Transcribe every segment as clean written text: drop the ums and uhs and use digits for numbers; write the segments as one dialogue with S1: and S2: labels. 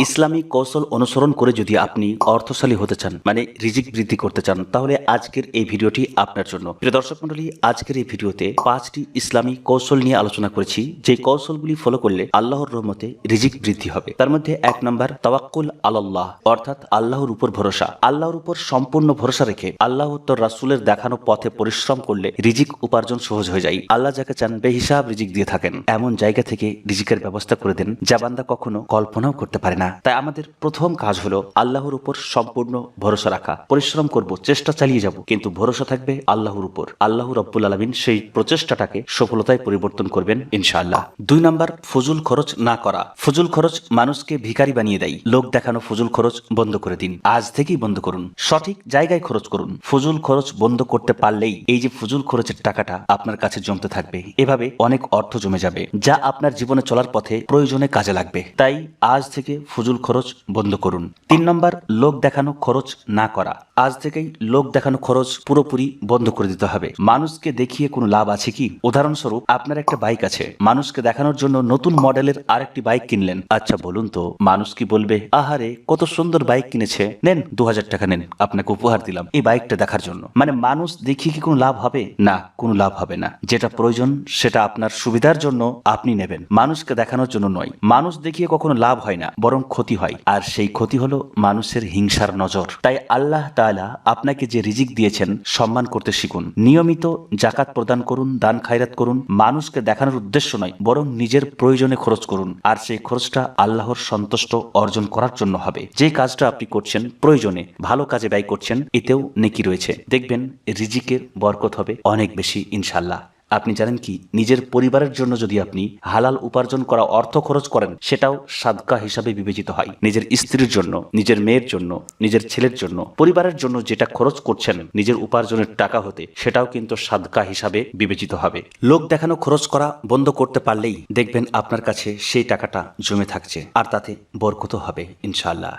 S1: Islamic কৌশল অনুসরণ করে যদি আপনি অর্থশালী হতে চান, মানে রিজিক বৃদ্ধি করতে চান, তাহলে আজকের এই ভিডিওটি আপনার জন্য। প্রিয় দর্শক মণ্ডলী, আজকের এই ভিডিওতে 5টি ইসলামী কৌশল নিয়ে আলোচনা করেছি, যে কৌশলগুলি ফলো করলে আল্লাহর রহমতে রিজিক বৃদ্ধি হবে। তার মধ্যে 1 নম্বর তাওয়াক্কুল আলাল্লাহ, অর্থাৎ আল্লাহর উপর ভরসা। আল্লাহর উপর সম্পূর্ণ ভরসা রেখে আল্লাহ তোর রাসূলের দেখানো পথে পরিশ্রম করলে রিজিক উপার্জন সহজ হয়ে যায়। আল্লাহ যাকে চান বেহিসাব রিজিক দিয়ে থাকেন। এমন জায়গা থেকে রিজিকের ব্যবস্থা করে দেন যা বান্দা কখনো কল্পনাও করতে পারে না। তাই আমাদের প্রথম কাজ হলো আল্লাহর উপর সম্পূর্ণ ভরসা রাখা। পরিশ্রম করব, চেষ্টা চালিয়ে যাব, কিন্তু ভরসা থাকবে আল্লাহর উপর। আল্লাহ রাব্বুল আলামিন সেই প্রচেষ্টাটাকে সফলতায় পরিবর্তন করবেন ইনশাআল্লাহ। 2 নম্বর ফজুল খরচ না করা। ফজুল খরচ মানুষকে ভিখারি বানিয়ে দেয়। লোক দেখানো ফজুল খরচ বন্ধ করে দিন, আজ থেকেই বন্ধ করুন। সঠিক জায়গায় খরচ করুন। ফজুল খরচ বন্ধ করতে পারলেই এই যে ফজুল খরচের টাকাটা আপনার কাছে জমতে থাকবে। এভাবে অনেক অর্থ জমে যাবে, যা আপনার জীবনে চলার পথে প্রয়োজনে কাজে লাগবে। তাই আজ থেকে ফজুল খরচ বন্ধ করুন। 3 নম্বর লোক দেখানো খরচ না করা। আজ থেকেই লোক দেখানো খরচ পুরোপুরি বন্ধ করে দিতে হবে। মানুষকে দেখিয়ে কোনো লাভ আছে কি? উদাহরণস্বরূপ, আপনার একটা বাইক আছে, মানুষকে দেখানোর জন্য নতুন মডেলের আরেকটি বাইক কিনলেন। আচ্ছা বলুন তো, মানুষ কি বলবে, আহারে কত সুন্দর বাইক কিনেছে, নেন 2000 টাকা নেন, আপনাকে উপহার দিলাম এই বাইকটা দেখার জন্য। মানে মানুষ দেখিয়ে কি কোনো লাভ হবে? না, কোনো লাভ হবে না। যেটা প্রয়োজন সেটা আপনার সুবিধার জন্য আপনি নেবেন, মানুষকে দেখানোর জন্য নয়। মানুষ দেখিয়ে কখনো লাভ হয় না, বরং ক্ষতি হয়। আর সেই ক্ষতি হলো মানুষের হিংসার নজর। তাই আল্লাহ তাআলা আপনাকে যে রিজিক দিয়েছেন সম্মান করতে শিখুন। নিয়মিত জাকাত প্রদান করুন, দান খায়রাত করুন। মানুষকে দেখানোর উদ্দেশ্য নয়, বরং নিজের প্রয়োজনে খরচ করুন। আর সেই খরচটা আল্লাহর সন্তুষ্ট অর্জন করার জন্য হবে। যে কাজটা আপনি করছেন প্রয়োজনে, ভালো কাজে ব্যয় করছেন, এতেও নেকি রয়েছে। দেখবেন রিজিকের বরকত হবে অনেক বেশি ইনশাআল্লাহ। আপনি জানেন কি, নিজের পরিবারের জন্য যদি আপনি হালাল উপার্জন করা অর্থ খরচ করেন, সেটাও সাদকা হিসাবে বিবেচিত হয়। নিজের স্ত্রীর জন্য, নিজের মেয়ের জন্য, নিজের ছেলের জন্য, পরিবারের জন্য যেটা খরচ করছেন নিজের উপার্জনের টাকা হতে, সেটাও কিন্তু সাদকা হিসাবে বিবেচিত হবে। লোক দেখানো খরচ করা বন্ধ করতে পারলেই দেখবেন আপনার কাছে সেই টাকাটা জমে থাকছে, আর তাতে বরকত হবে ইনশাআল্লাহ।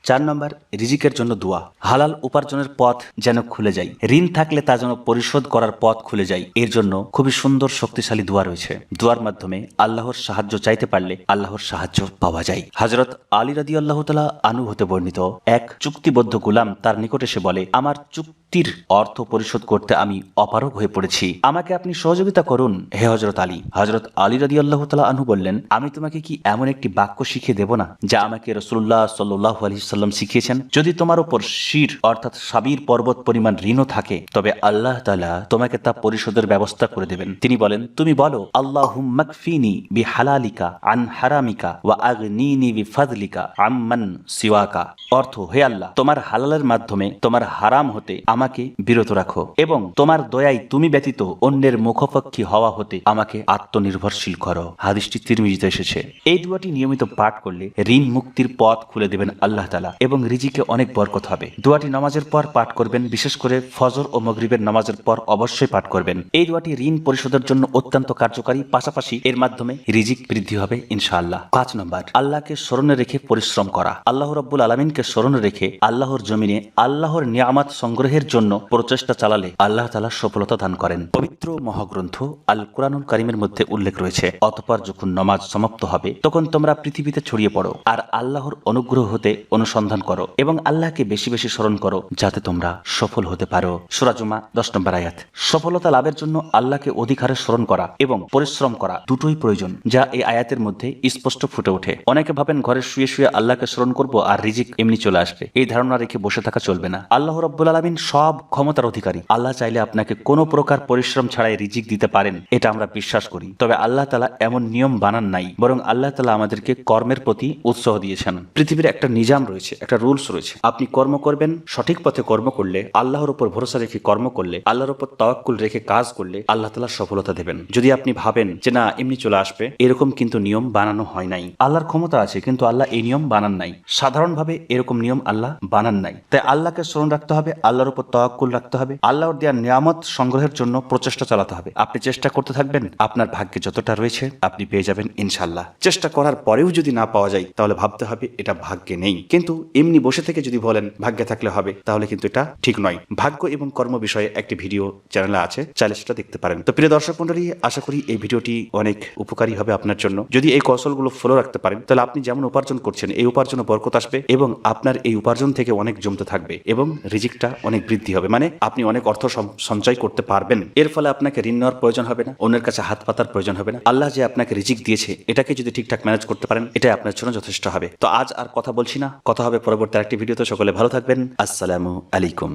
S1: 4 নম্বর রিজিকের জন্য দোয়া। হালাল উপার্জনের পথ যেন খুলে যায়। ঋণ থাকলে তা যেন পরিশোধ করার পথ খুলে যায়। এর জন্য খুবই সুন্দর শক্তিশালী দোয়া রয়েছে। দোয়ার মাধ্যমে আল্লাহর সাহায্য চাইতে পারলে আল্লাহর সাহায্য পাওয়া যায়। হযরত আলী রাদিয়াল্লাহু তাআলা আনহু হতে বর্ণিত, এক চুক্তিবদ্ধ গোলাম তার নিকট এসে বলে, আমার চুক্তির অর্থ পরিশোধ করতে আমি অপারগ হয়ে পড়েছি, আমাকে আপনি সহযোগিতা করুন হে হযরত আলী। হযরত আলী রাদিয়াল্লাহু তাআলা আনহু বললেন, আমি তোমাকে কি এমন একটি বাক্য শিখিয়ে দেব না যা আমাকে রাসূলুল্লাহ সাল্লাল্লাহু আলাইহি সাল্লাম শিখিয়েছেন? যদি তোমার উপর শির অর্থাৎ সাবির পর্বত পরিমাণ ঋণও থাকে, তবে আল্লাহ তাআলা তোমাকে তা পরিশোধের ব্যবস্থা করে দেবেন। তিনি বলেন, তুমি বলো, আল্লাহুম্মা কফিনি বিহালালিকা আন হারামিকা ওয়া আগনিনি বিফাদলিকা আম্মান সিওয়াকা। অর্থ, হে আল্লাহ, তোমার হালালের মাধ্যমে তোমার হারাম হতে আমাকে বিরত রাখো, এবং তোমার দয়ায় তুমি ব্যতীত অন্যের মুখোপক্ষী হওয়া হতে আমাকে আত্মনির্ভরশীল করো। হাদিসটি তিরমিজিতে এসেছে। এই দোয়াটি নিয়মিত পাঠ করলে ঋণ মুক্তির পথ খুলে দেবেন আল্লাহ তাআলা, এবং রিজিকে অনেক বরকত হবে। দোয়াটি নামাজের পর পাঠ করবেন, বিশেষ করে ফজর ও মাগরিবের নামাজের পর অবশ্যই পাঠ করবেন। এই দোয়াটি ঋণ পরিশোধের জন্য অত্যন্ত কার্যকারী, পাশাপাশি এর মাধ্যমে রিজিক বৃদ্ধি হবে ইনশাআল্লাহ। 5 নম্বর আল্লাহকে স্মরণে রেখে পরিশ্রম করা। আল্লাহ রাব্বুল আলামিনকে স্মরণে রেখে আল্লাহর জমিনে আল্লাহর নিয়ামত সংগ্রহের জন্য প্রচেষ্টা চালালে আল্লাহ তাআলা সফলতা দান করেন। পবিত্র মহাগ্রন্থ আল কুরআনুল কারীমের মধ্যে উল্লেখ রয়েছে, অতঃপর যখন নামাজ সমাপ্ত হবে তখন তোমরা পৃথিবীতে ছড়িয়ে পড়ো আর আল্লাহর অনুগ্রহ হতে অনুসন্ধান করো এবং আল্লাহকে বেশি বেশি স্মরণ করো, যাতে তোমরা সফল হতে পারো। সূরা জুমা 10 নম্বর আয়াত। সফলতা লাভের জন্য আল্লাহকে অধিক হারে স্মরণ করা এবং পরিশ্রম করা দুটোই প্রয়োজন, যা এই আয়াতের মধ্যে স্পষ্ট ফুটে ওঠে। অনেকে ভাবেন ঘরে শুয়ে শুয়ে আল্লাহকে স্মরণ করব আর রিজিক এমনি চলে আসবে। এই ধারণা রেখে বসে থাকা চলবে না। আল্লাহ রাব্বুল আলামিন সব ক্ষমতার অধিকারী। আল্লাহ চাইলে আপনাকে কোনো প্রকার পরিশ্রম ছাড়াই রিজিক দিতে পারেন, এটা আমরা বিশ্বাস করি। তবে আল্লাহ তাআলা এমন নিয়ম বানান নাই, বরং আল্লাহ তাআলা আমাদেরকে কর্মের প্রতি উৎসাহ দিয়েছেন। পৃথিবীর একটা নিজাম রয়েছে, একটা রুলস রয়েছে। আপনি কর্ম করবেন, সঠিক পথে কর্ম করলে, আল্লাহর উপর ভরসা রেখে কর্ম করলে, আল্লাহর উপর তাওয়াক্কুল রেখে কাজ করলে আল্লাহ তাআলা সফলতা দেবেন। যদি আপনি ভাবেন যে না এমনি চলে আসবে, এরকম কিন্তু নিয়ম বানানো হয় নাই। আল্লাহর ক্ষমতা আছে, কিন্তু আল্লাহ এই নিয়ম বানান নাই। সাধারণভাবে এরকম নিয়ম আল্লাহ বানান নাই। তাই আল্লাহকে স্মরণ রাখতে হবে, আল্লাহর উপর তাওয়াক্কুল রাখতে হবে, আল্লাহর দেওয়া নিয়ামত সংগ্রহের জন্য প্রচেষ্টা চালাতে হবে। আপনি চেষ্টা করতে থাকবেন, আপনার ভাগ্যে যতটা রয়েছে আপনি পেয়ে যাবেন ইনশাআল্লাহ। চেষ্টা করার পরেও যদি না পাওয়া যায়, তাহলে ভাবতে হবে এটা ভাগ্যে নেই। কিন্তু কিন্তু এমনি বসে থেকে যদি বলেন ভাগ্যে থাকলে হবে, তাহলে কিন্তু এটা ঠিক নয়। ভাগ্য এবং কর্ম বিষয়ে একটি ভিডিও চ্যানেলে আছে, চাইলে সেটা দেখতে পারেন। তো প্রিয় দর্শক মন্ডলী, আশা করি এই ভিডিওটি অনেক উপকারী হবে আপনার জন্য। যদি এই কৌশলগুলো ফলো রাখতে পারেন, তাহলে আপনি যেমন উপার্জন করছেন এই উপার্জনে বরকত আসবে এবং আপনার এই উপার্জন থেকে অনেক জমতে থাকবে এবং রিজিকটা অনেক বৃদ্ধি হবে। মানে আপনি অনেক অর্থ সঞ্চয় করতে পারবেন। এর ফলে আপনাকে ঋণ নেওয়ার প্রয়োজন হবে না, অন্যের কাছে হাত পাতার প্রয়োজন হবে না। আল্লাহ যে আপনাকে রিজিক দিয়েছে, এটাকে যদি ঠিকঠাক ম্যানেজ করতে পারেন, এটাই আপনার জন্য যথেষ্ট হবে। তো আজ আর কথা বলছি না, কথা হবে পরবর্তী আরেকটি ভিডিওতে। সকলে ভালো থাকবেন। আসসালামু আলাইকুম।